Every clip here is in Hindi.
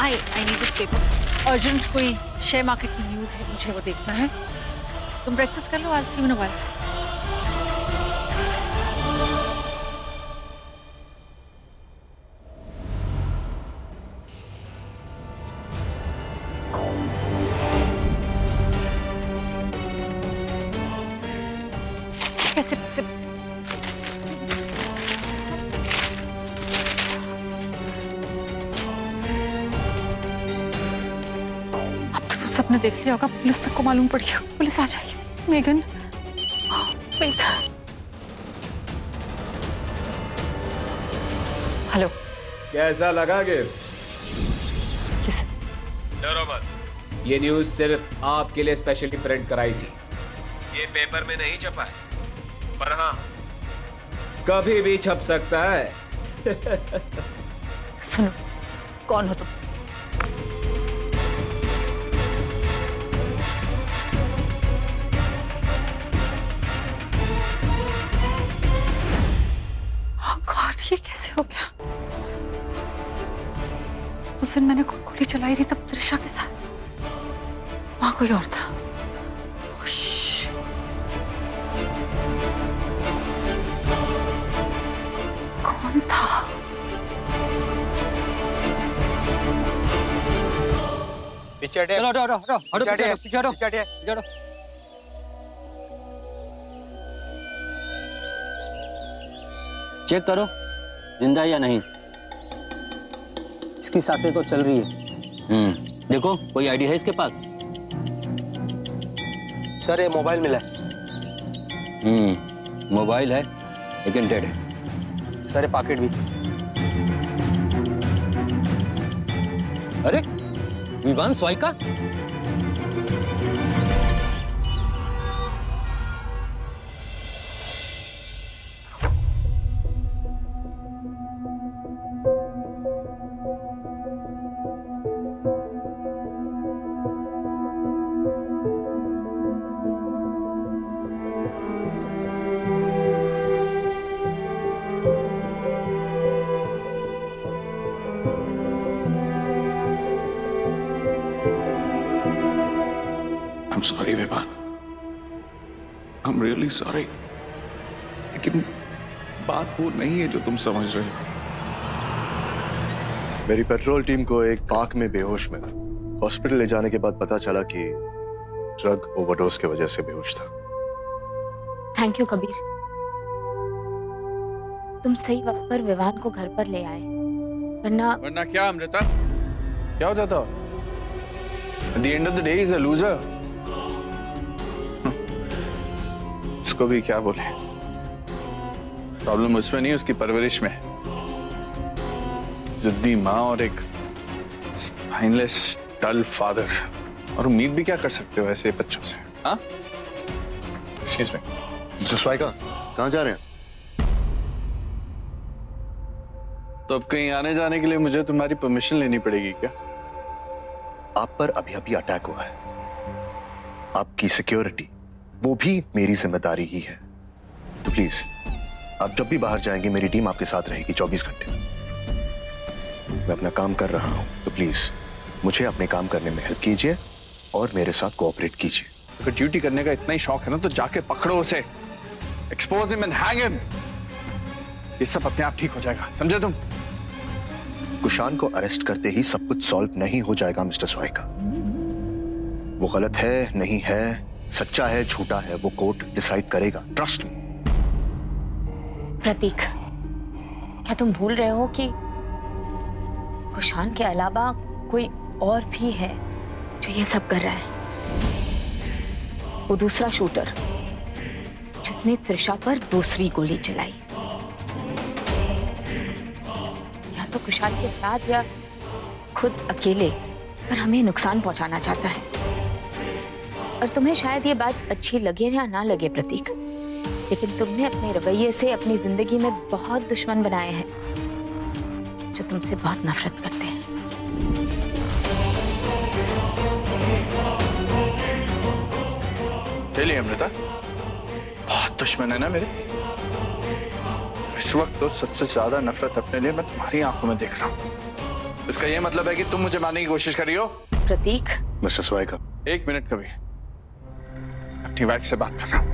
I need this paper urgent. कोई शेयर मार्केट की न्यूज़ है, मुझे वो देखना है। तुम ब्रेकफास्ट कर लो, I will see you in a while. कैसे सिप सबने देख लिया होगा, पुलिस तक को मालूम पड़ गया, पुलिस आ जाएगी। मेघन, हेलो, कैसा लगा गिफ्ट? किस? डरो मत, ये न्यूज़ सिर्फ आपके लिए स्पेशली प्रिंट कराई थी। ये पेपर में नहीं छपा है, पर हाँ कभी भी छप सकता है। सुनो, कौन हो तुम? ये कैसे हो गया? उस दिन मैंने गोली चलाई थी तब त्रिशा के साथ, वहां कोई और था। कौन था? पीछे हटो, हटो, हटो, हटो, पीछे हटो, पीछे हटो। चेक करो जिंदा है या नहीं। इसकी सांसें तो चल रही है। देखो, कोई आईडी है इसके पास? सर, ये मोबाइल मिला है। मोबाइल है लेकिन डेड है। सर, ये पॉकेट भी। अरे Vivaan स्वाइका, I'm sorry, Vivaan. I'm really sorry। लेकिन बात वो नहीं है जो तुम समझ रहे हो। मेरी पेट्रोल टीम को एक पार्क में बेहोश मिला। हॉस्पिटल ले जाने के बाद पता चला कि ड्रग ओवरडोज की वजह से बेहोश था। थैंक यू कबीर, तुम सही वक्त पर विवान को घर पर ले आए, वरना क्या अमृता? क्या हो जाता? At the end of the day, he's a loser। उसको भी क्या बोले, प्रॉब्लम उसमें नहीं, उसकी परवरिश में। जिद्दी माँ और एक स्पाइनलेस डल फादर। और उम्मीद भी क्या कर सकते हो ऐसे बच्चों से? हाँ, एक्सक्यूज मी मिस्टर स्वाइका, कहाँ जा रहे हैं? तो अब कहीं आने जाने के लिए मुझे तुम्हारी परमिशन लेनी पड़ेगी क्या? आप पर अभी अभी अटैक हुआ है, आपकी सिक्योरिटी वो भी मेरी जिम्मेदारी ही है। तो प्लीज आप जब भी बाहर जाएंगे मेरी टीम आपके साथ रहेगी 24 घंटे। मैं अपना काम कर रहा हूं, तो प्लीज मुझे अपने काम करने में हेल्प कीजिए और मेरे साथ कोऑपरेट कीजिए। अगर ड्यूटी करने का इतना ही शौक है ना तो जाके पकड़ो उसे, expose him and hang him. ये सब अपने आप ठीक हो जाएगा, समझे तुम? कुशान को अरेस्ट करते ही सब कुछ सॉल्व नहीं हो जाएगा मिस्टर स्वाइका। वो गलत है, नहीं है, सच्चा है, झूठा है, वो कोर्ट डिसाइड करेगा। Trust me. प्रतीक, क्या तुम भूल रहे हो कि कुशान के अलावा कोई और भी है जो ये सब कर रहा है? वो दूसरा शूटर जिसने त्रिशा पर दूसरी गोली चलाई, या तो कुशान के साथ या खुद अकेले, पर हमें नुकसान पहुंचाना चाहता है। और तुम्हें शायद ये बात अच्छी लगे या ना लगे प्रतीक, लेकिन तुमने अपने रवैये से अपनी जिंदगी में बहुत दुश्मन बनाए हैं जो तुमसे बहुत नफरत करते हैं। चलिए अमृता, बहुत दुश्मन है ना मेरे। इस वक्त तो सबसे ज्यादा नफरत अपने लिए मैं तुम्हारी आंखों में देख रहा हूं। इसका ये मतलब है कि तुम मुझे मारने की कोशिश कर रही हो? प्रतीक, मिस्टर स्वाइका, 1 मिनट कभी, अपनी वाइफ से बात कर रहा हूं।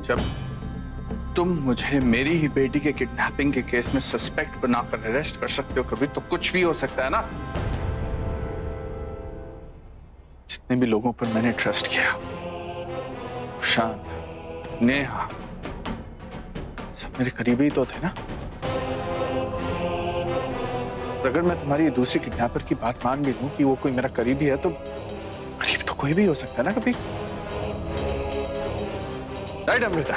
जब तुम मुझे मेरी ही बेटी के किडनैपिंग के केस में सस्पेक्ट बनाकर अरेस्ट कर सकते हो कभी, तो कुछ भी हो सकता है ना। जितने भी लोगों पर मैंने ट्रस्ट किया, शांत, नेहा, सब मेरे करीबी तो थे ना। अगर मैं तुम्हारी दूसरी किडनैपर की बात मान भी लूं कि वो कोई मेरा करीबी है, तो करीब तो कोई भी हो सकता है ना कभी, राइट अमृता?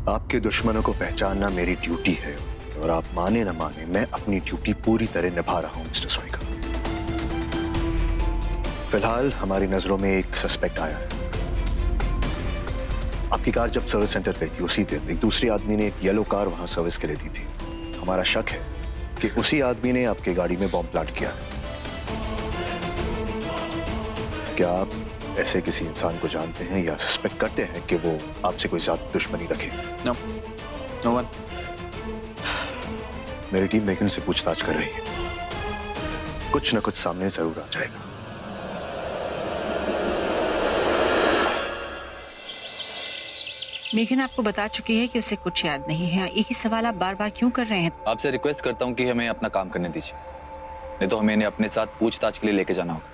आपके दुश्मनों को पहचानना मेरी ड्यूटी है, और आप माने न माने, मैं अपनी ड्यूटी पूरी तरह निभा रहा हूं मिस्टर स्वाइका। फिलहाल हमारी नजरों में एक सस्पेक्ट आया है। आपकी कार जब सर्विस सेंटर पे थी, उसी दिन एक दूसरे आदमी ने एक येलो कार वहां सर्विस के लिए दी थी। हमारा शक है कि उसी आदमी ने आपके गाड़ी में बॉम्ब प्लांट किया। क्या आप ऐसे किसी इंसान को जानते हैं या सस्पेक्ट करते हैं कि वो आपसे कोई ज्यादा दुश्मनी रखे? No, no one. मेरी टीम मेघन से पूछताछ कर रही है, कुछ न कुछ सामने जरूर आ जाएगा। मेघन आपको बता चुकी है कि उसे कुछ याद नहीं है। एक ही सवाल आप बार बार क्यों कर रहे हैं? आपसे रिक्वेस्ट करता हूं कि हमें अपना काम करने दीजिए, नहीं तो हमें इन्हें अपने साथ पूछताछ के लिए लेके जाना होगा।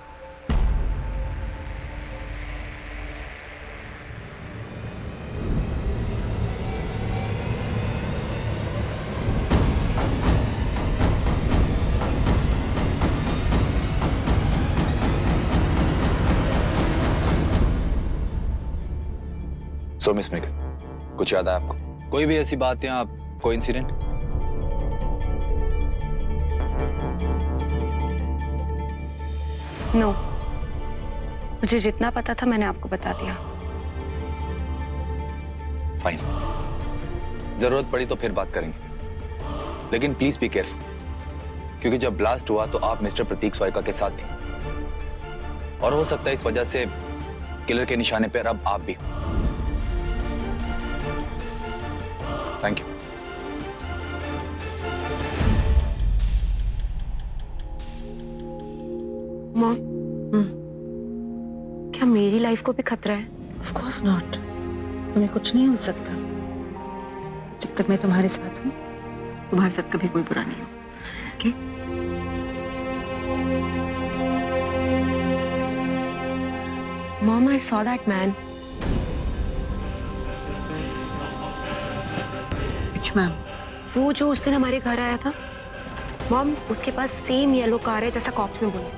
सो मिस मेघन, कुछ याद है आपको? कोई भी ऐसी बात या कोई इंसिडेंट? नो, मुझे जितना पता था मैंने आपको बता दिया। फाइन, जरूरत पड़ी तो फिर बात करेंगे, लेकिन प्लीज बी केयरफुल, क्योंकि जब ब्लास्ट हुआ तो आप मिस्टर प्रतीक स्वाइका के साथ थे, और हो सकता है इस वजह से किलर के निशाने पर अब आप भी हो। Thank you. मॉम, क्या मेरी लाइफ को भी खतरा है? Of course not. तुम्हें कुछ नहीं हो सकता। जब तक मैं तुम्हारे साथ हूँ, तुम्हारे साथ कभी कोई बुरा नहीं हो। Okay? Mom, I saw that man. Which man? वो जो उस दिन हमारे घर आया था। मॉम, उसके पास सेम येलो कार है जैसा कॉप्स ने बोला।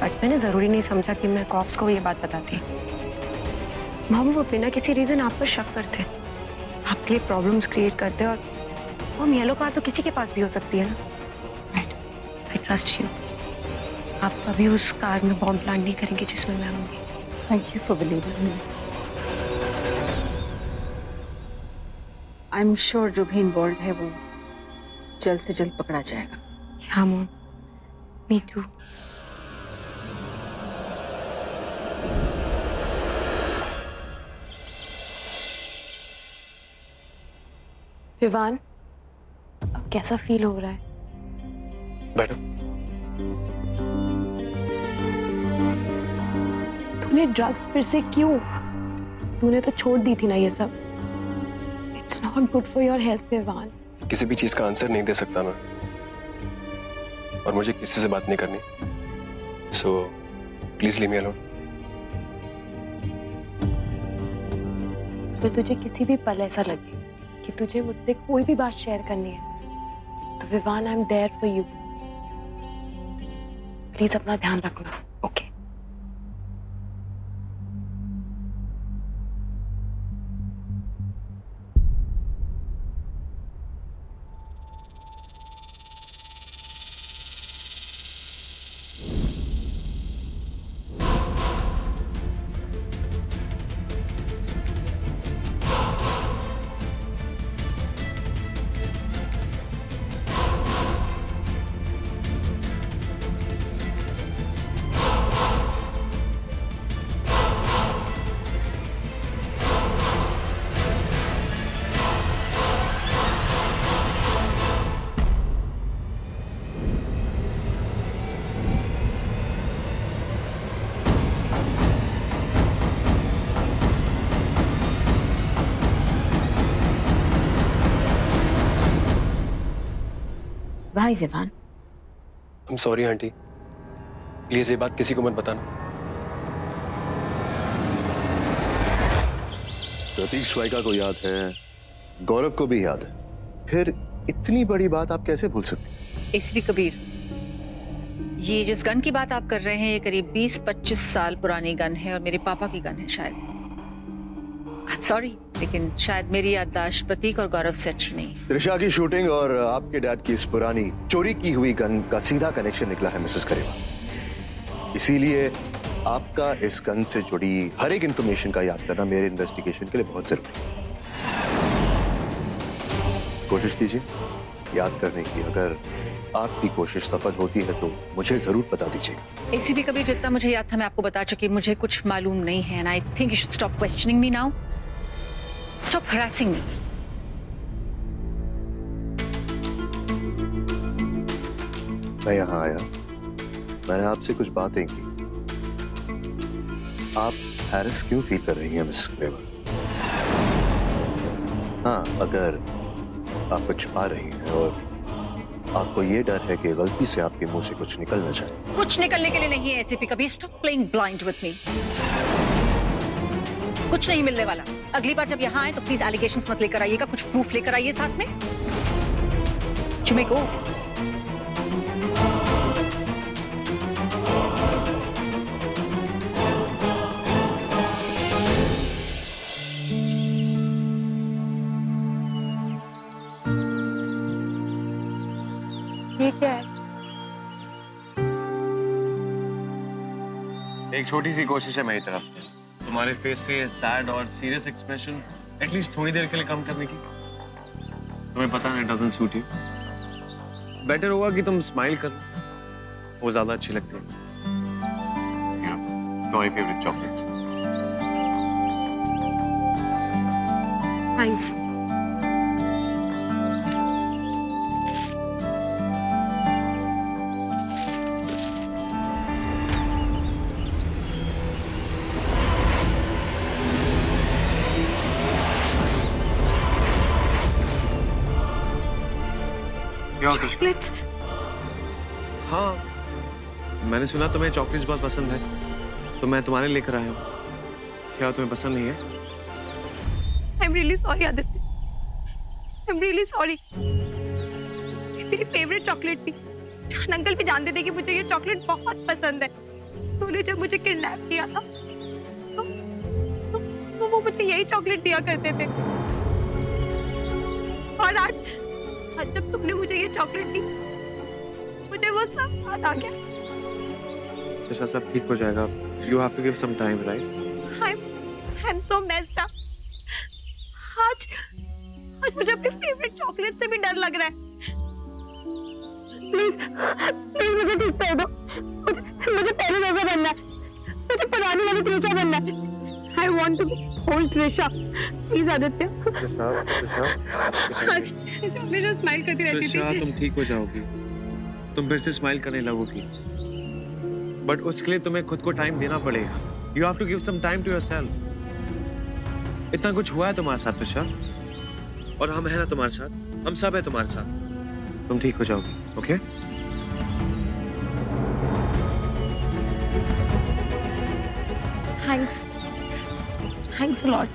बट मैंने जरूरी नहीं समझा कि मैं कॉप्स को ये बात बताती। मॉम, वो बिना किसी रीजन आप पर शक करते, आपके लिए प्रॉब्लम्स क्रिएट करते, और मॉम येलो कार तो किसी के पास भी हो सकती है ना। I trust you. आप कभी उस कार में बॉम्ब प्लांट नहीं करेंगे जिसमें मैं होंगी। Thank you for believing me. I'm sure जो भी इन्वॉल्व है वो जल्द से जल्द पकड़ा जाएगा। हाँ मॉम, मी टू। विवान, अब कैसा फील हो रहा है? बैठो। तूने ड्रग्स फिर से क्यों? तूने तो छोड़ दी थी ना ये सब। It's not good for your health Vivaan. किसी भी चीज का आंसर नहीं दे सकता मैं, और मुझे किसी से बात नहीं करनी, so please leave me alone. अगर तुझे किसी भी पल ऐसा लगे कि तुझे मुझसे कोई भी बात शेयर करनी है, तो Vivaan, I am there for you. Please अपना ध्यान रखना, okay? Bye Vivaan. I'm sorry aunty, please ये बात किसी को मत बताना। प्रतीक स्वाइका को याद है, गौरव को भी याद है, फिर इतनी बड़ी बात आप कैसे भूल सकते हैं? एसीपी कबीर, ये जिस गन की बात आप कर रहे हैं ये करीब 20-25 साल पुरानी गन है और मेरे पापा की गन है शायद। सॉरी, लेकिन शायद मेरी याददाश्त प्रतीक और गौरव से अच्छी नहीं। त्रिशा की शूटिंग और आपके डैड की इस पुरानी चोरी की हुई गन का सीधा कनेक्शन निकला है मिसेस करेवा। इसीलिए आपका इस गन से जुड़ी हर एक इंफॉर्मेशन का याद करना मेरे इन्वेस्टिगेशन के लिए बहुत जरूरी है। कोशिश कीजिए याद करने की। अगर आपकी कोशिश सफल होती है तो मुझे जरूर बता दीजिएगा। एसीपी कबीर, जितना मुझे याद था मैं आपको बता चुकी, मुझे कुछ मालूम नहीं है and I think you should stop questioning me now. Stop harassing me. मैं यहाँ आया, मैंने आपसे कुछ बातें की। आप हैरिस क्यों फील कर रही हैं मिस करेवा? हाँ, अगर आप कुछ छुपा रही हैं और आपको ये डर है कि गलती से आपके मुंह से कुछ निकल न जाए। कुछ निकलने के लिए नहीं है ACP Kabir. Stop playing blind with me. कुछ नहीं मिलने वाला। अगली बार जब यहाँ आए तो प्लीज एलिगेशंस मत लेकर आइएगा, कुछ प्रूफ लेकर आइए साथ में। You may go. ये क्या है? एक छोटी सी कोशिश है मेरी तरफ से तुम्हारे फेस से सैड और सीरियस एक्सप्रेशन एटलीस्ट थोड़ी देर के लिए कम करने की। तुम्हें पता है, डजंट सूट यू। बेटर होगा कि तुम स्माइल कर, वो ज्यादा अच्छी लगती है। तुम्हारी फेवरेट चॉकलेट्स। थैंक्स। चॉकलेट्स? हाँ, मैंने सुना तुम्हें चॉकलेट्स बहुत पसंद है, तो मैं तुम्हारे लेकर आया हूँ। क्या तुम्हें पसंद नहीं है? I'm really sorry Aditya. I'm really sorry। ये मेरी फेवरेट चॉकलेट थी। जान अंकल भी जानते थे कि मुझे ये चॉकलेट बहुत पसंद है। उन्होंने जब मुझे किडनैप किया था, तो वो मुझे यही चॉकलेट दिया करते थे। और आज जब तुमने मुझे ये चॉकलेट दी, मुझे वो सब याद आ गया। तो सब ठीक हो जाएगा। You have to give some time, right? I'm so messed up। आज मुझे अपनी फेवरेट चॉकलेट से भी डर लग रहा है। प्लीज मुझे ठीक कर दो। मुझे पहले जैसा बनना है। मुझे पुरानी वाली त्रिशा बनना है। I want to be old Trisha. Please Aditya. जो हमेशा स्माइल करती रहती थी। तुम ठीक हो जाओगी, तुम फिर से स्माइल करने लगोगी, बट उसके लिए तुम्हें खुद को टाइम देना पड़ेगा। You have to give some time to yourself। इतना कुछ हुआ है तुम्हारे साथ त्रिशा, और हम हैं ना तुम्हारे साथ, हम सब है तुम्हारे साथ। तुम ठीक हो जाओगी, ओके? Thanks a lot।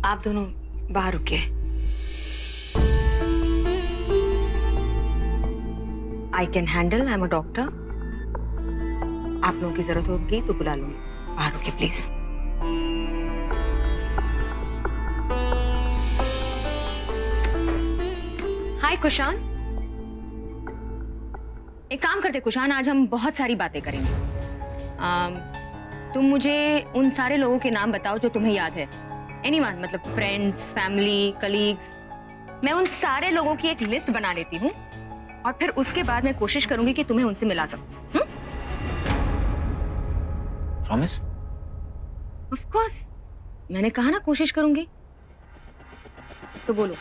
आप दोनों बाहर रुके। I can handle, I am a doctor. आप लोगों की जरूरत होगी तो बुला लूंगी। बाहर रुके प्लीज। हाय कुशान। एक काम करते कुशान, आज हम बहुत सारी बातें करेंगे। तुम मुझे उन सारे लोगों के नाम बताओ जो तुम्हें याद है। एनीवन, मतलब फ्रेंड्स, फैमिली, कलीग्स। मैं उन सारे लोगों की एक लिस्ट बना लेती हूँ और फिर उसके बाद मैं कोशिश करूंगी कि तुम्हें उनसे मिला सकूं। प्रॉमिस? ऑफ कोर्स, मैंने कहा ना कोशिश करूंगी। तो बोलो,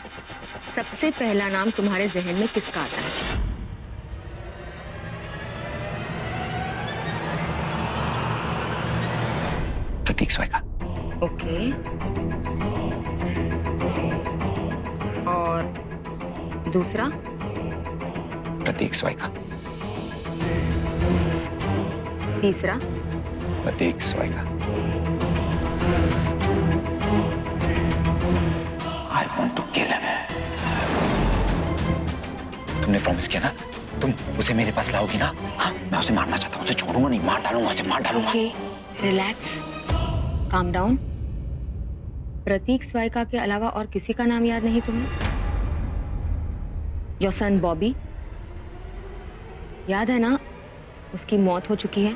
सबसे पहला नाम तुम्हारे जहन में किसका आता है? प्रतीक स्वाइका। ओके, और दूसरा? प्रतीक स्वाइका। तीसरा? Prateek Swaika. I want to kill him. तुमने प्रॉमिस किया ना, तुम उसे मेरे पास लाओगी ना? हाँ, मैं उसे मारना चाहता हूँ, उसे छोड़ूंगा नहीं, मार डालूंगा उसे, मार डालूंगा। Relax, calm down. प्रतीक स्वाइका के अलावा और किसी का नाम याद नहीं तुम्हें? योर सन बॉबी, याद है ना उसकी मौत हो चुकी है?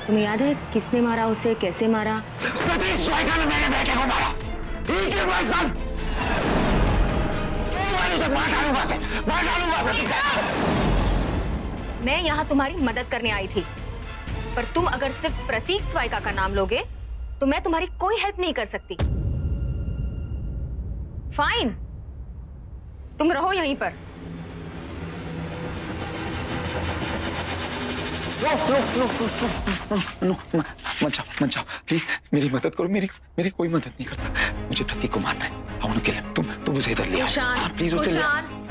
तुम्हें याद है किसने मारा उसे, कैसे मारा? प्रतीक स्वाइका ने मेरे बेटे को मारा। He killed my son. मार डालूंगा उसे, मार डालूंगा प्रतीक। मैं यहाँ तुम्हारी मदद करने आई थी, पर तुम अगर सिर्फ प्रतीक स्वाइका का नाम लोगे तो मैं तुम्हारी कोई हेल्प नहीं कर सकती। फाइन, तुम रहो यहीं पर। मत जाओ प्लीज, मेरी मदद करो। मेरी कोई मदद नहीं करता, मुझे प्रतीक को मारना है। I want to kill him. तुम उसे इधर ले आओ प्लीज। उसे ले आओ।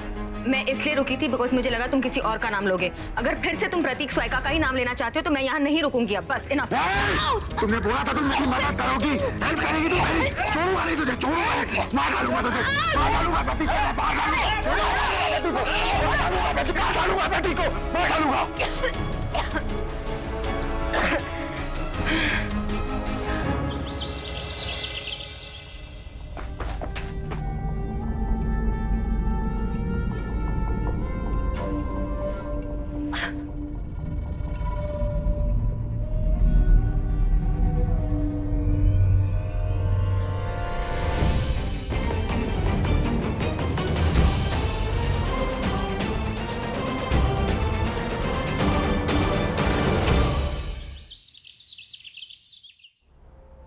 मैं इसलिए रुकी थी बिकॉज मुझे लगा तुम किसी और का नाम लोगे। अगर फिर से तुम प्रतीक स्वाइका का ही नाम लेना चाहते हो तो मैं यहाँ नहीं रुकूंगी अब, बस इनफ। तुमने बोला था तुम मेरी मदद करोगी, हेल्प करेगी तुम मेरी। छोड़ूंगा नहीं तुझे, छोड़ूंगा नहीं, मार डालूंगा तुझे, मार डालूंगा प्रतीक को, मार डालूंगा प्रतीक को, मार डालूंगा।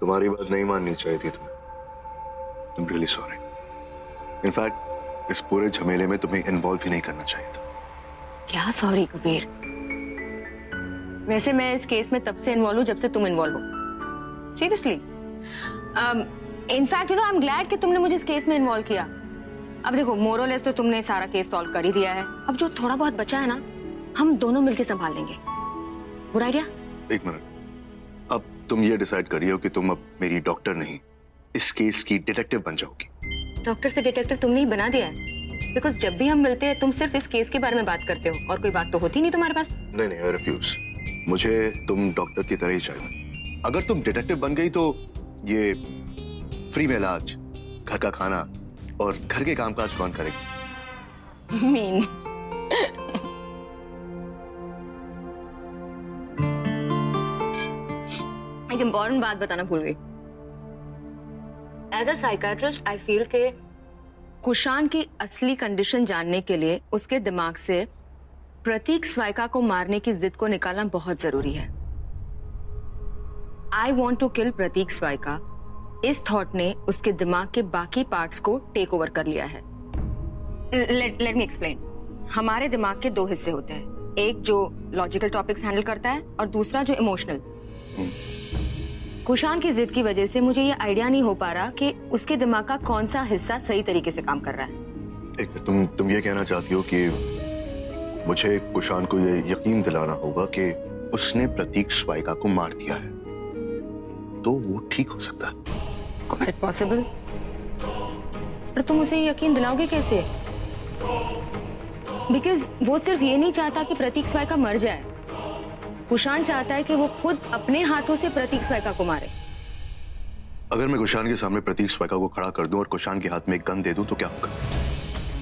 तुम्हारी बात नहीं माननी चाहिए थी तुम्हें। I'm really sorry. इनफैक्ट इस पूरे झमेले में तुम्हें इन्वॉल्व ही नहीं करना चाहिए था। क्या सॉरी कबीर? वैसे मैं इस केस में तब से इन्वॉल्व हूँ जब से तुम इन्वॉल्व हो। Seriously, in fact you know I am glad कि तुमने मुझे इस केस में इन्वॉल्व किया। अब देखो, मोरलेस तो तुमने सारा केस सॉल्व कर ही दिया है। अब जो थोड़ा बहुत बचा है ना, हम दोनों मिलकर संभाल लेंगे। बुरा आइडिया? एक मिनट, अब तुम ये डिसाइड करिए हो कि तुम अब मेरी डॉक्टर नहीं, इस केस की डिटेक्टिव बन जाओगी। डॉक्टर से डिटेक्टिव तुमने ही बना दिया है, बिकॉज जब भी हम मिलते हैं तुम सिर्फ इस केस के बारे में बात करते हो और कोई बात तो होती नहीं तुम्हारे पास। नहीं नहीं, आई रिफ्यूज। मुझे तुम डॉक्टर की तरह ही चाहिए। अगर तुम डिटेक्टिव बन गई तो ये फ्री में इलाज, घर का खाना और घर के कामकाज कौन करेगी? मीन। एक इंपॉर्टेंट बात बताना भूल गई। As a psychiatrist I feel के कुशान की असली कंडीशन जानने के लिए उसके दिमाग से प्रतीक स्वाइका को मारने की जिद को निकालना बहुत जरूरी है। आई वॉन्ट टू किल प्रतीक स्वाइका, इस थॉट ने उसके दिमाग के बाकी पार्ट्स को टेक ओवर कर लिया है। Let me explain. हमारे दिमाग के दो हिस्से होते हैं, एक जो लॉजिकल टॉपिक्स हैंडल करता है और दूसरा जो इमोशनल। कुशान की जिद की वजह से मुझे ये आइडिया नहीं हो पा रहा कि उसके दिमाग का कौन सा हिस्सा सही तरीके से काम कर रहा है। एक तुम ये कहना चाहती हो कि मुझे कुशान को ये यकीन दिलाना होगा कि उसने प्रतीक स्वाइका को मार दिया है, तो वो ठीक हो सकता है। क्वाइट पॉसिबल, पर तुम उसे यकीन दिलाओगे कैसे? बिकॉज वो सिर्फ ये नहीं चाहता कि प्रतीक स्वाइका मर जाए, कुशान चाहता है कि वो खुद अपने हाथों से प्रतीक स्वाइका को मारे। अगर मैं कुशान के सामने प्रतीक स्वाइका को खड़ा कर दूं और कुशान के हाथ में एक गन दे दूं तो क्या होगा?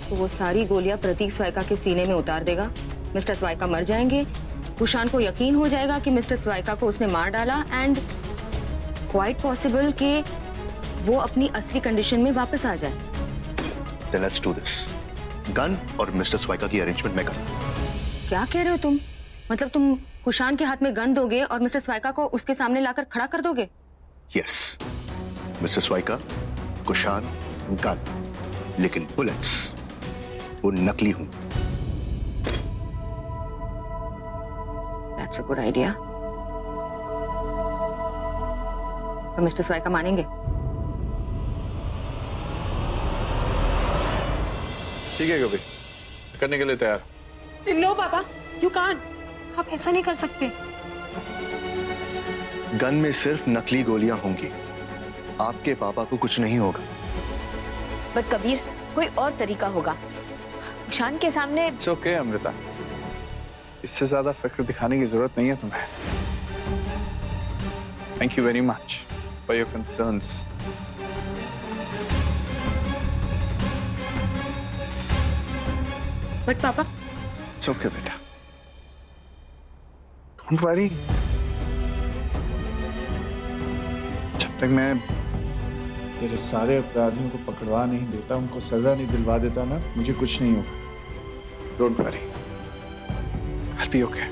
तो वो सारी गोलियां प्रतीक स्वाइका के सीने में उतार देगा, मिस्टर स्वाइका मर जाएंगे, कुशान को यकीन हो जाएगा कि मिस्टर स्वाइका को उसने मार डाला, एंड क्वाइट पॉसिबल कि वो अपनी असली कंडीशन में वापस आ जाए। Then let's do this. Gun और मिस्टर स्वाइका की अरेंजमेंट मैं करूं। क्या कह रहे हो तुम? मतलब तुम कुशान के हाथ में गन दोगे और मिस्टर स्वाइका को उसके सामने लाकर खड़ा कर दोगे? यस, मिस्टर स्वाइका, कुशान गन, लेकिन बुलेट्स वो नकली हूं। That's a good idea. तो मिस्टर स्वाइका मानेंगे? ठीक है कभी करने के लिए तैयार। नो पापा, यू कांट, आप ऐसा नहीं कर सकते। गन में सिर्फ नकली गोलियां होंगी, आपके पापा को कुछ नहीं होगा। बट कबीर, कोई और तरीका होगा। शान के सामने। इट्स ओके अमृता, इससे ज्यादा फिक्र दिखाने की जरूरत नहीं है तुम्हें। Thank you very much for your concerns. But पापा। इट्स ओके बेटा, डोंट वरी। जब तक मैं तेरे सारे अपराधियों को पकड़वा नहीं देता, उनको सजा नहीं दिलवा देता ना, मुझे कुछ नहीं होगा। Don't worry, I'll be okay.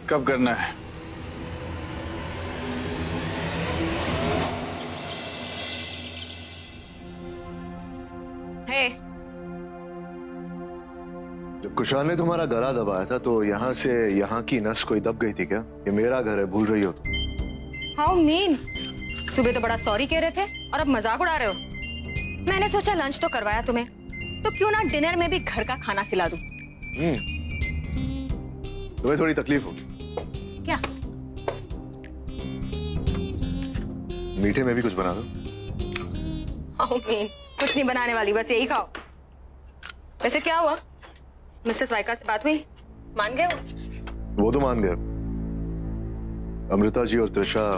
कब करना है? हे, जब कुशान ने तुम्हारा गला दबाया था तो यहाँ से यहाँ की नस कोई दब गई थी क्या? ये मेरा घर है, भूल रही हो तुम? How mean? सुबह तो बड़ा सॉरी कह रहे थे और अब मजाक उड़ा रहे हो। मैंने सोचा लंच तो करवाया तुम्हें, तो क्यों ना डिनर में भी घर का खाना खिला दूं। तुम्हें थोड़ी तकलीफ होगी। क्या? मीठे में भी कुछ बना दो। How mean? कुछ नहीं बनाने वाली, बस यही खाओ। वैसे क्या हुआ? मिस्टर स्वाइका से बात हुई? मान गए वो तो मान गए। अमृता जी और Trisha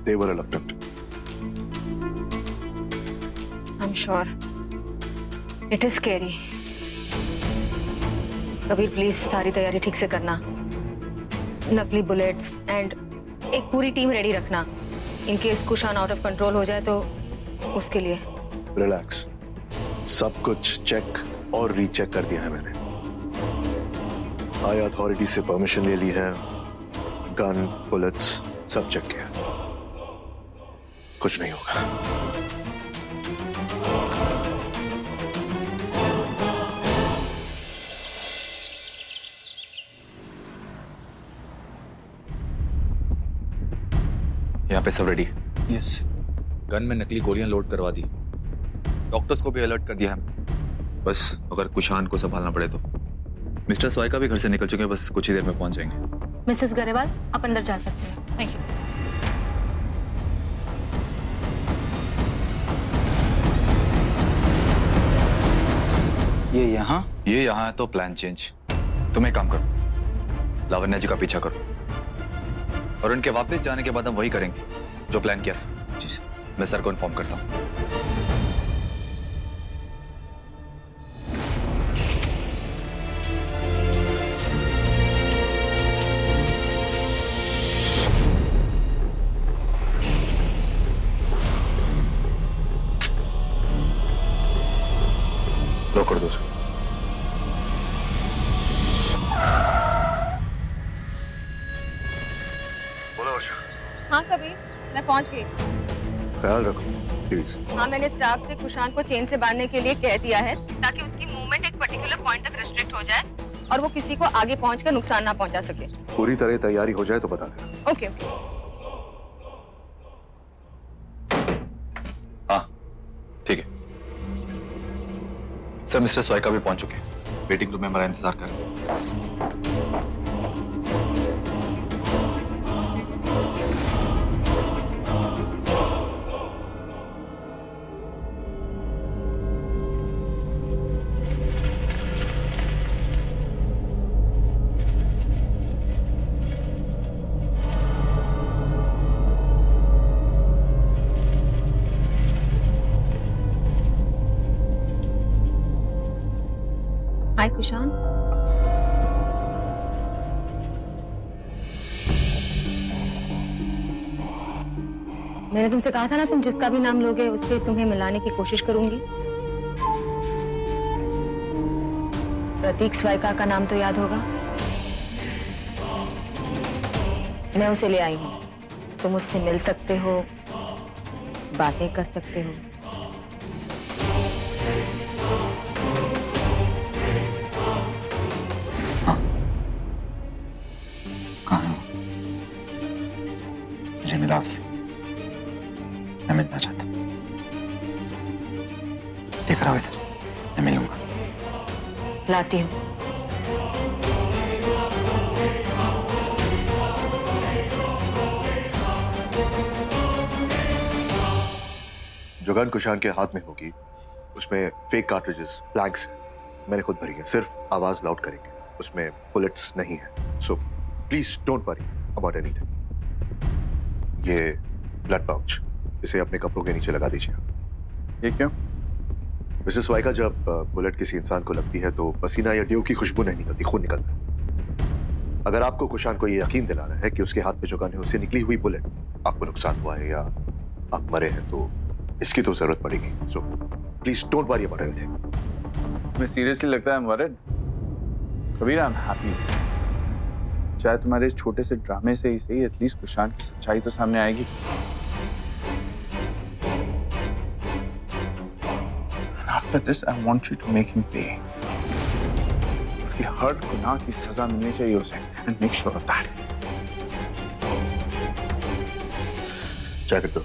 they were reluctant. I'm sure. It is scary. Kabir please सारी तैयारी ठीक से करना, नकली बुलेट्स एंड एक पूरी टीम रेडी रखना। In case Kushan out of control हो जाए तो उसके लिए। रिलैक्स, सब कुछ चेक और रीचेक कर दिया है मैंने। हाई अथॉरिटी से परमिशन ले ली है, गन बुलेट्स सब चेक किया, कुछ नहीं होगा। यहाँ पे सब रेडी? यस। गन में नकली गोलियां लोड करवा दी, डॉक्टर्स को भी अलर्ट कर दिया है। बस अगर कुशान को संभालना पड़े तो। मिस्टर स्वाइका भी घर से निकल चुके हैं, बस कुछ ही देर में पहुंच जाएंगे। मिसेस गरेवाल, आप अंदर जा सकते हैं। Thank you. ये यहाँ है तो प्लान चेंज। तुम एक काम करो, लावण्या जी का पीछा करो और उनके वापस जाने के बाद हम वही करेंगे जो प्लान किया था। जी मैं सर को इन्फॉर्म करता हूँ। लो कर दो। हाँ कबीर, मैं पहुंच गई। ख्याल रखो प्लीज। हाँ, मैंने स्टाफ से कुशान को चेन से बांधने के लिए कह दिया है ताकि उसकी मूवमेंट एक पर्टिकुलर पॉइंट तक रिस्ट्रिक्ट हो जाए और वो किसी को आगे पहुंचकर नुकसान ना पहुंचा सके। पूरी तरह तैयारी हो जाए तो बता देना। Okay okay. हाँ ठीक है सर। मिस्टर स्वाइका भी पहुंच चुके हैं, वेटिंग रूम में हमारा इंतजार कर रहे हैं। हाय कुशान। मैंने तुमसे कहा था ना, तुम जिसका भी नाम लोगे उससे तुम्हें मिलाने की कोशिश करूंगी। प्रतीक स्वायका का नाम तो याद होगा। मैं उसे ले आई हूँ। तुम उससे मिल सकते हो, बातें कर सकते हो। हाँ, कहाँ है वो? मुझे मिला उससे, मैं मिलना चाहता हूँ। देख रहा हूँ इधर, मैं मिलूंगा। लाती हूँ। जो गन कुशान के हाथ में होगी उसमें फेक कार्ट्रिजेस ब्लैंक्स हैं। मैंने खुद भरी है, सिर्फ आवाज लाउड करेंगे, उसमें बुलेट्स नहीं है। So please don't worry about anything. ये ब्लड पाउच, इसे अपने कपड़ों के नीचे लगा दीजिए। ये क्यों? मिसेस वाइका, जब बुलेट किसी इंसान को लगती है तो पसीना या ड्यू की खुशबू नहीं निकलती, खून निकलता है। अगर आपको कुशान को ये यकीन दिलाना है कि उसके हाथ में जो गन है उससे निकली हुई बुलेट आपको नुकसान हुआ है या आप मरे हैं, तो इसकी तो जरूरत पड़ेगी। So please don't worry about anything. मैं सीरियसली लगता है worried. Kabir, I am happy. चाहे तुम्हारे इस छोटे से ड्रामे से ही सही, एटलीस्ट कुशान की सच्चाई तो सामने आएगी। After this, I want you to make him pay. उसकी हर गुनाह की सजा मिलनी चाहिए उसे, and make sure of that. Jacket दो।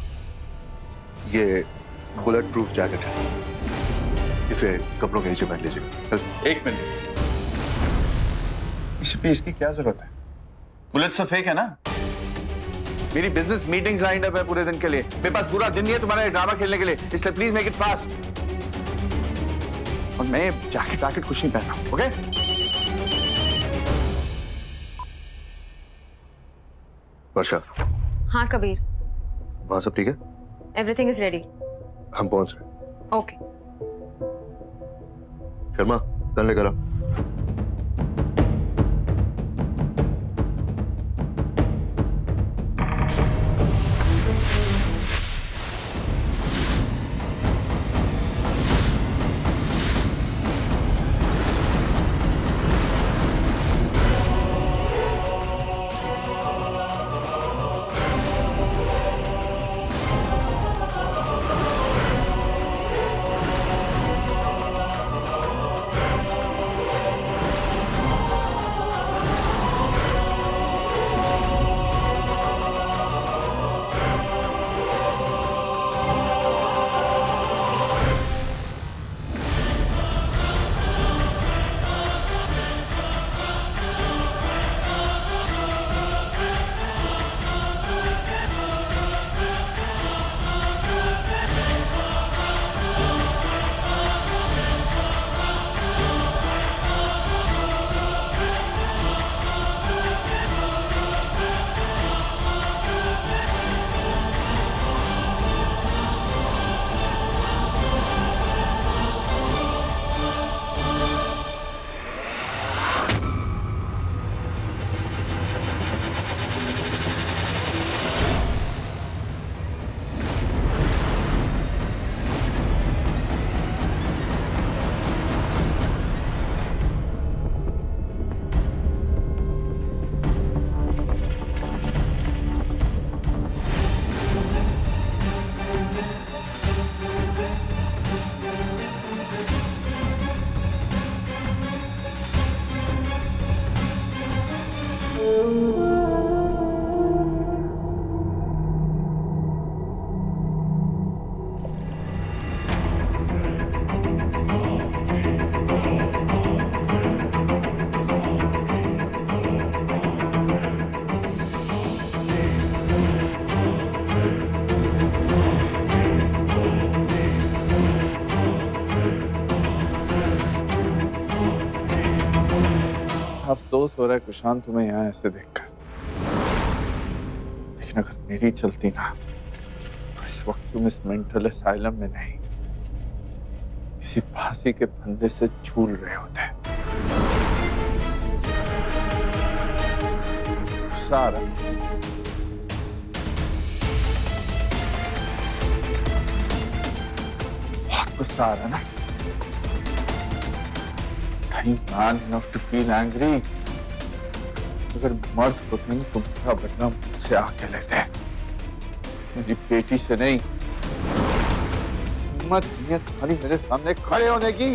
ये बुलेट प्रूफ जैकेट है, इसे कपड़ों के नीचे पहन लीजिए। एक मिनट, इस पे इसकी क्या जरूरत है? बुलेट तो फेक है ना? मेरी बिजनेस मीटिंग्स लाइंड अप है पूरे दिन के लिए। मेरे पास पूरा दिन नहीं है तुम्हारा ड्रामा खेलने के लिए, इसलिए प्लीज मेक इट फास्ट। और मैं जैकेट वैकेट कुछ नहीं पहना, ओके? वर्षा, हाँ कबीर, वहां सब ठीक है? Everything is ready. हम पहुंच रहे हैं। ओके। शर्मा, गन लेकर आओ। अफसोस हो रहा है कुशान तुम्हें यहाँ ऐसे देखकर, लेकिन अगर मेरी चलती ना तो इस वक्त तुम इस मेंटल असाइलम में नहीं, किसी फांसी के फंदे से झूल रहे होते। गुस्सा आ रहा, बहुत गुस्सा आ रहा ना? Thank man enough to feel angry. अगर मर्द होते हैं तो मेरा बदला मुझसे आके लेते हैं, मेरी बेटी से नहीं। हिम्मत नहीं है तुम्हारी मेरे सामने खड़े होने की।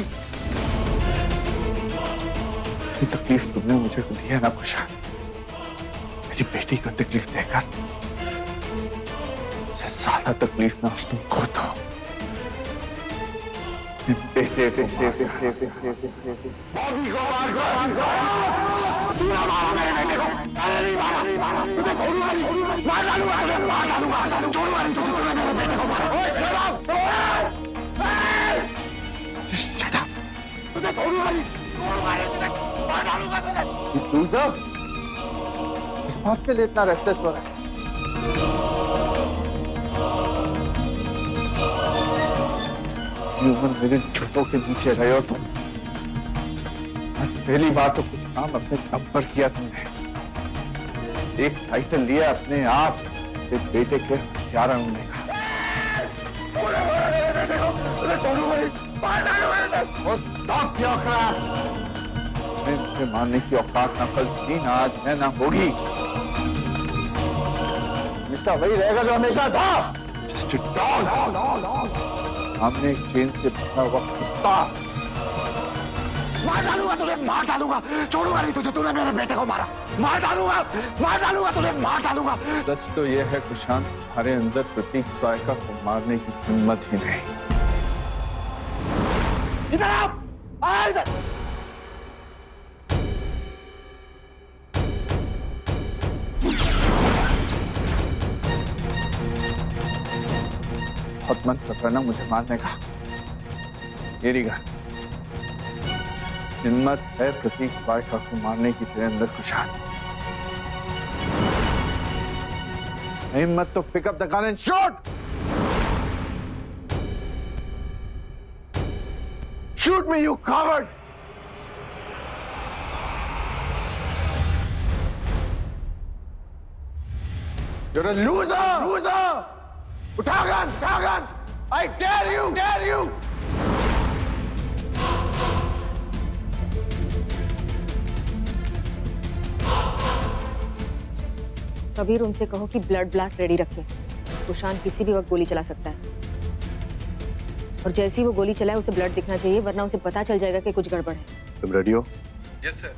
ये तकलीफ तुमने मुझे दी है ना खुशहाल, मेरी बेटी को तकलीफ देकर इससे ज्यादा तकलीफ ना तुम खुद हो। बेटे इस बात के लिए इतना रेस्टलेस हो रहा है? उम्र मेरे झूठों के नीचे रहे हो तुम। आज पहली बार तो कुछ काम अपने दम पर किया तुमने। एक टाइटल लिया अपने आप के बेटे के हत्यारा होने का। मुझे मारने की औकात ना कल थी, ना आज है, ना होगी। हमेशा वही रहेगा जो हमेशा था। Just a dog. सामने एक चेन से बंधा हुआ कुत्ता। मार डालूंगा तुझे, मार डालूंगा, छोड़ूंगा नहीं तुझे। तूने मेरे बेटे को मारा, मार डालूंगा तुझे, मार डालूगा। सच तो यह है कुशांत, तुम्हारे अंदर प्रतीक स्वायका को मारने की हिम्मत ही नहीं। इधर आओ, इधर। बहुत मन कर रहा ना मुझे मारने का। येरीगा, हिम्मत है प्रतीक स्वायका को मारने की तेरे अंदर खुशहाल। हिम्मत तो pick up the gun and shoot. Shoot me you coward. You're a loser. उठा gun, I dare you. Kabir, उनसे कहो कि ब्लड ब्लास्ट रेडी रखें। कुशान किसी भी वक्त गोली चला सकता है, और जैसे ही वो गोली चलाए उसे ब्लड दिखना चाहिए, वरना उसे पता चल जाएगा कि कुछ गड़बड़ है। तुम रेडी हो? Yes sir.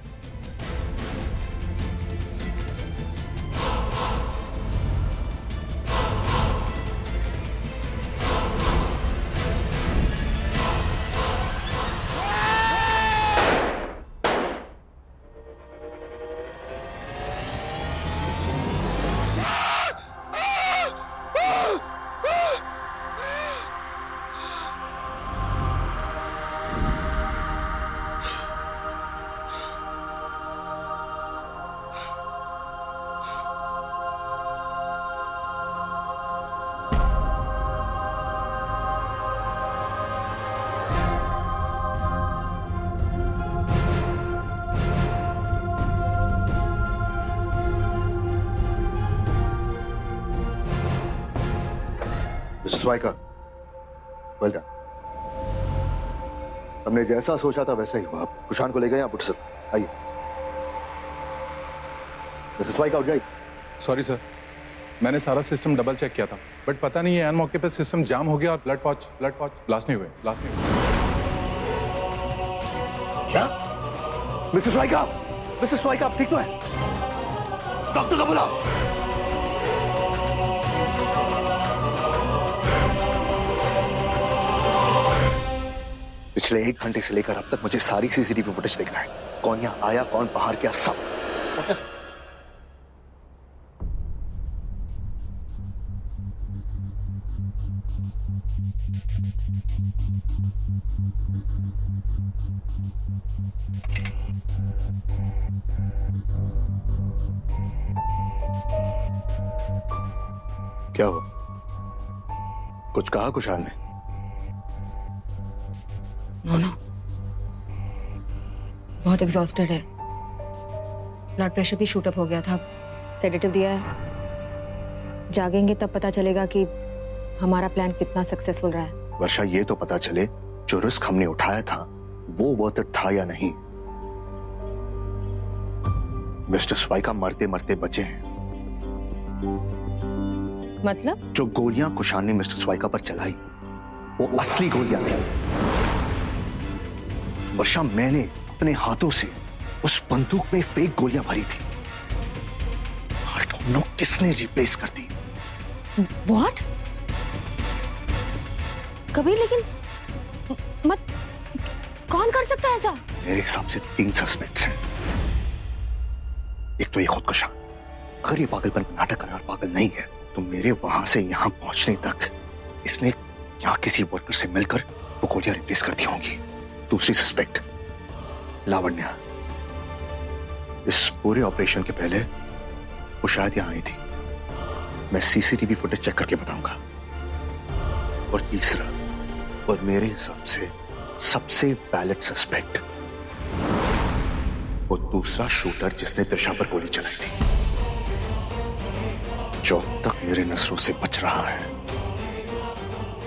Swaika, well done. हमने जैसा सोचा था वैसा ही हुआ। आप कुशान को ले गए, आप उठ सकते। आइए मिसेस स्वायका, उठ जाइए। सॉरी सर, मैंने सारा सिस्टम डबल चेक किया था, बट पता नहीं है एन मौके पे सिस्टम जाम हो गया और ब्लड पॉच ब्लास्ट नहीं हुए। क्या? मिसेस स्वायका, आप ठीक तो है? डॉक्टर को बुलाओ। पिछले 1 घंटे से लेकर अब तक मुझे सारी सीसीटीवी फुटेज देखना है। कौन यहां आया, कौन बाहर गया, सब। क्या हुआ? कुछ कहा कुशाल ने? नो, बहुत एग्जॉस्टेड है। ब्लड प्रेशर भी शूट अप हो गया था। सेडेटिव दिया है, जागेंगे तब पता चलेगा कि हमारा प्लान कितना सक्सेसफुल रहा है। वर्षा, ये तो पता चले जो रिस्क हमने उठाया था वो वर्थ इट था या नहीं। मिस्टर स्वाइका मरते मरते बचे हैं। मतलब? जो गोलियां कुशान ने मिस्टर स्वाइका पर चलाई वो असली गोलियां थी। वर्षा, मैंने अपने हाथों से उस बंदूक में फेक गोलियां भरी थी। आई डोंट नो किसने रिप्लेस कर दी। व्हाट? कबीर, लेकिन मत, कौन कर सकता है ऐसा? मेरे हिसाब से 3 सस्पेक्ट्स हैं। एक तो ये खुदकुशा, अगर ये पागलपन का नाटक कर रहा और पागल नहीं है तो मेरे वहां से यहां पहुंचने तक इसने यहां किसी वर्कर से मिलकर वो गोलियां रिप्लेस कर दी होंगी। दूसरी सस्पेक्ट लावण्या, इस पूरे ऑपरेशन के पहले वो शायद यहां आई थी। मैं सीसीटीवी फुटेज चेक करके बताऊंगा। और तीसरा, और मेरे हिसाब से सबसे वैलिड सस्पेक्ट, वो दूसरा शूटर जिसने त्रिशा पर गोली चलाई थी, जो अब तक मेरे नजरों से बच रहा है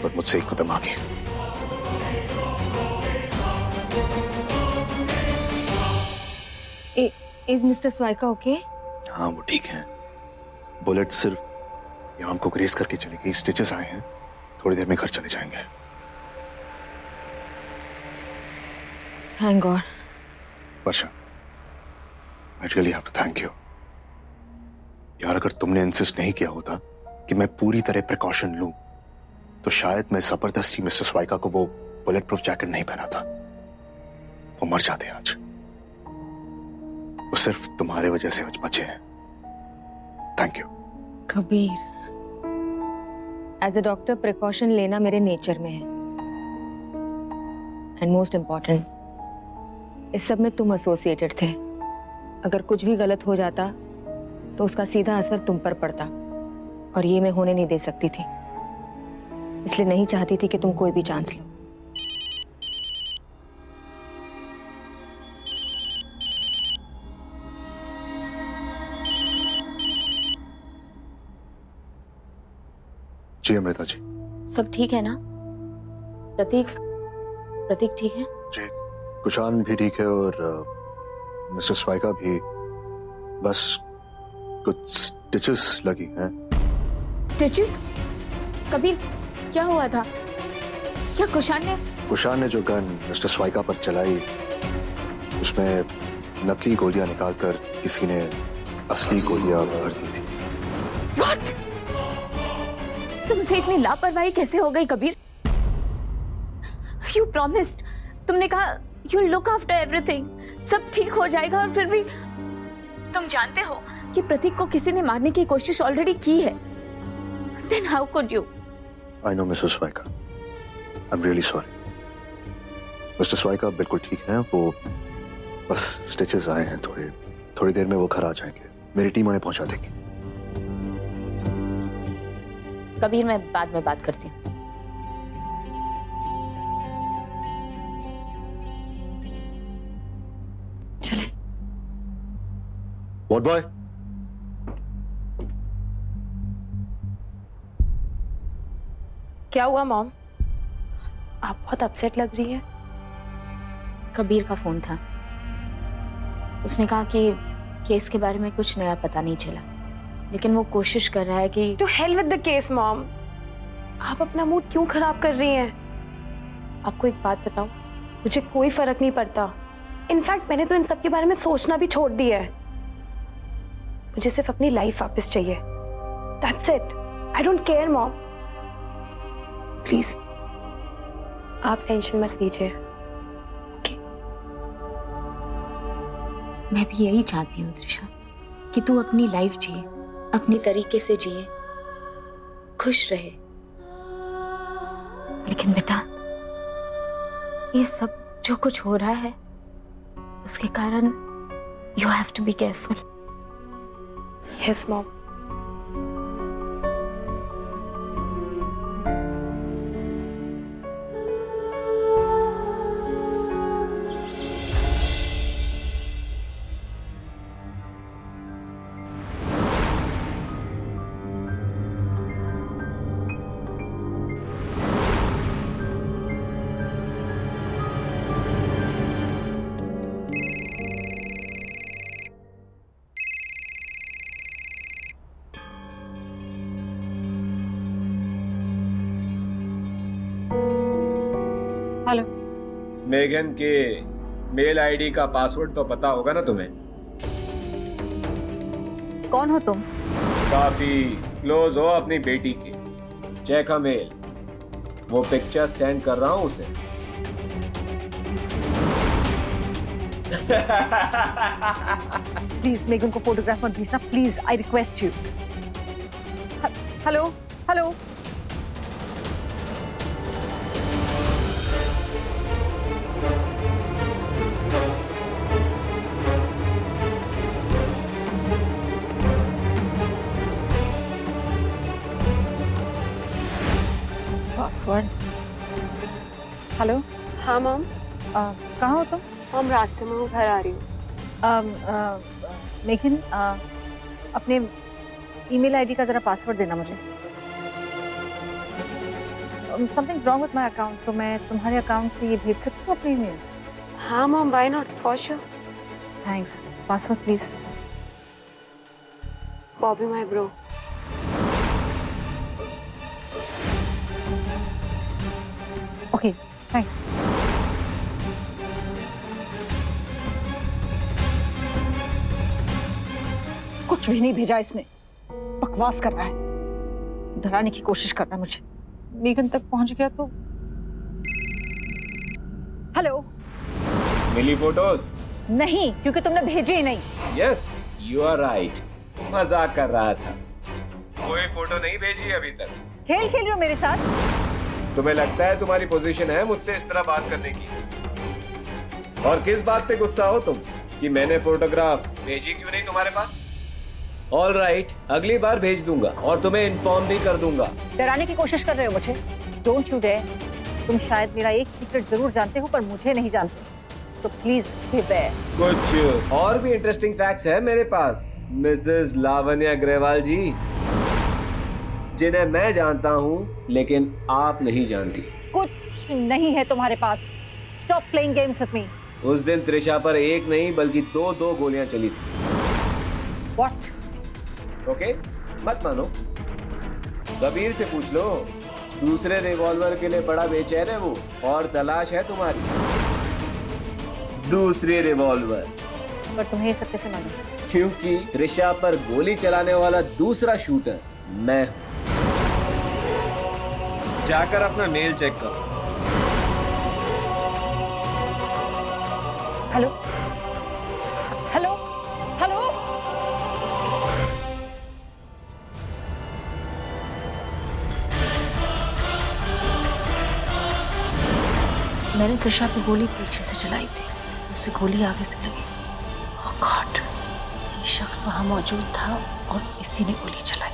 और मुझसे एक कदम आगे। Is mister Swaika okay? हाँ, वो ठीक है। बुलेट सिर्फ यहाँ को ग्रेस करके चली गई, स्टिचेस आए हैं, थोड़ी देर में घर चले जाएंगे। Thank God. Varsha, I really have to thank you. यार, अगर तुमने इंसिस्ट नहीं किया होता कि मैं पूरी तरह प्रिकॉशन लूं, तो शायद मैं जबरदस्ती मिस्टर स्वाइका को वो बुलेट प्रूफ जैकेट नहीं पहना था। वो मर जाते आज। वो सिर्फ तुम्हारे वजह से आज बचे हैं। Thank you. Kabir, as a doctor precaution लेना मेरे नेचर में है। एंड मोस्ट इंपॉर्टेंट, इस सब में तुम एसोसिएटेड थे। अगर कुछ भी गलत हो जाता तो उसका सीधा असर तुम पर पड़ता, और ये मैं होने नहीं दे सकती थी। इसलिए नहीं चाहती थी कि तुम कोई भी चांस लो। जी अमृता जी। सब ठीक है ना? प्रतीक ठीक है? जी, कुशान भी ठीक है और मिस्टर स्वाइका भी, बस कुछ स्टिचेस लगी हैं। स्टिचेस? कबीर, क्या हुआ था? क्या कुशान ने जो गन मिस्टर स्वाइका पर चलाई, उसमें नकली गोलियां निकालकर किसी ने असली गोलियां भर दी थी। What? तुमसे इतनी लापरवाही कैसे हो गई कबीर? You promised, तुमने कहा you'll look after everything, सब ठीक हो जाएगा, और फिर भी तुम जानते हो कि प्रतीक को किसी ने मारने की कोशिश ऑलरेडी की है। Then how could you? I know Mrs. Swaika. I'm really sorry. Mister Swaika बिल्कुल ठीक है, वो बस स्टिचेस आए हैं, थोड़ी देर में वो घर आ जाएंगे। मेरी टीम उन्हें पहुंचा देगी। कबीर, मैं बाद में बात करती हूँ। चले। What boy? क्या हुआ मॉम? आप बहुत अपसेट लग रही है। कबीर का फोन था। उसने कहा कि केस के बारे में कुछ नया पता नहीं चला, लेकिन वो कोशिश कर रहा है कि to hell with the case mom. आप अपना मूड क्यों खराब कर रही हैं? आपको एक बात बताऊं, मुझे कोई फर्क नहीं पड़ता। इनफैक्ट मैंने तो इन सब के बारे में सोचना भी छोड़ दिया है। मुझे सिर्फ अपनी लाइफ वापस चाहिए। That's it. I don't care mom. Please आप टेंशन मत लीजिए। मैं भी यही चाहती हूँ त्रिशा, कि तू अपनी लाइफ जिए, अपने तरीके से जिए, खुश रहे। लेकिन बेटा, ये सब जो कुछ हो रहा है उसके कारण you have to be careful. Yes mom. मेघन के मेल आईडी का पासवर्ड तो पता होगा ना तुम्हें? कौन हो तुम? काफी क्लोज हो अपनी बेटी के। चेक her मेल, वो पिक्चर सेंड कर रहा हूं उसे। प्लीज मेघन को फोटोग्राफ मत भेजना, please, I request you. Hello hello. Password. Hello. हाँ मॉम। कहाँ हो तुम? मॉम रास्ते में हूँ, घर आ रही हूँ। मेघन, अपने ईमेल आईडी का जरा पासवर्ड देना मुझे। Something's wrong with my account, तो मैं तुम्हारे अकाउंट से ये भेज सकती हूँ अपने ईमेल्स? हाँ mom, why not, for sure. Thanks. Password please. Bobby my bro. Okay, thanks. कुछ भी नहीं भेजा इसने, बकवास कर रहा है, डराने की कोशिश कर रहा है मुझे। मेघन तक पहुंच गया तो। हेलो। मिली फोटोज? नहीं, क्योंकि तुमने भेजी ही नहीं। यस, यू आर राइट, मजाक कर रहा था। कोई फोटो नहीं भेजी अभी तक। खेल खेल रहे हो मेरे साथ? तुम्हें लगता है तुम्हारी पोजीशन है मुझसे इस तरह बात करने की? और किस बात पे गुस्सा हो तुम कि मैंने फोटोग्राफ भेजी क्यों नहीं तुम्हारे पास? ऑल राइट, अगली बार भेज दूंगा और तुम्हें इन्फॉर्म भी कर दूंगा। डराने की कोशिश कर रहे हो मुझे? Don't you dare. तुम शायद मेरा एक सीक्रेट जरूर जानते हो पर मुझे नहीं जानते, सो प्लीज बिवेयर। कुछ और भी इंटरेस्टिंग फैक्ट्स है मेरे पास, मिसेस लावण्या अग्रवाल जी, जिन्हें मैं जानता हूँ लेकिन आप नहीं जानती। कुछ नहीं है तुम्हारे पास। Stop playing games with me. उस दिन त्रिशा पर एक नहीं बल्कि दो गोलियां चली थी। व्हाट? ओके, मत मानो, कबीर से पूछ लो। दूसरे रिवॉल्वर के लिए बड़ा बेचैन है वो, और तलाश है तुम्हारी दूसरी रिवॉल्वर। पर तुम्हें ये सब कैसे मालूम? क्योंकि त्रिशा पर गोली चलाने वाला दूसरा शूटर मैं हूं। जाकर अपना मेल चेक करो। Hello hello hello. मैंने त्रिशा पे गोली पीछे से चलाई थी, उसे गोली आगे से लगी। ओह गॉड, ये शख्स वहां मौजूद था और इसी ने गोली चलाई।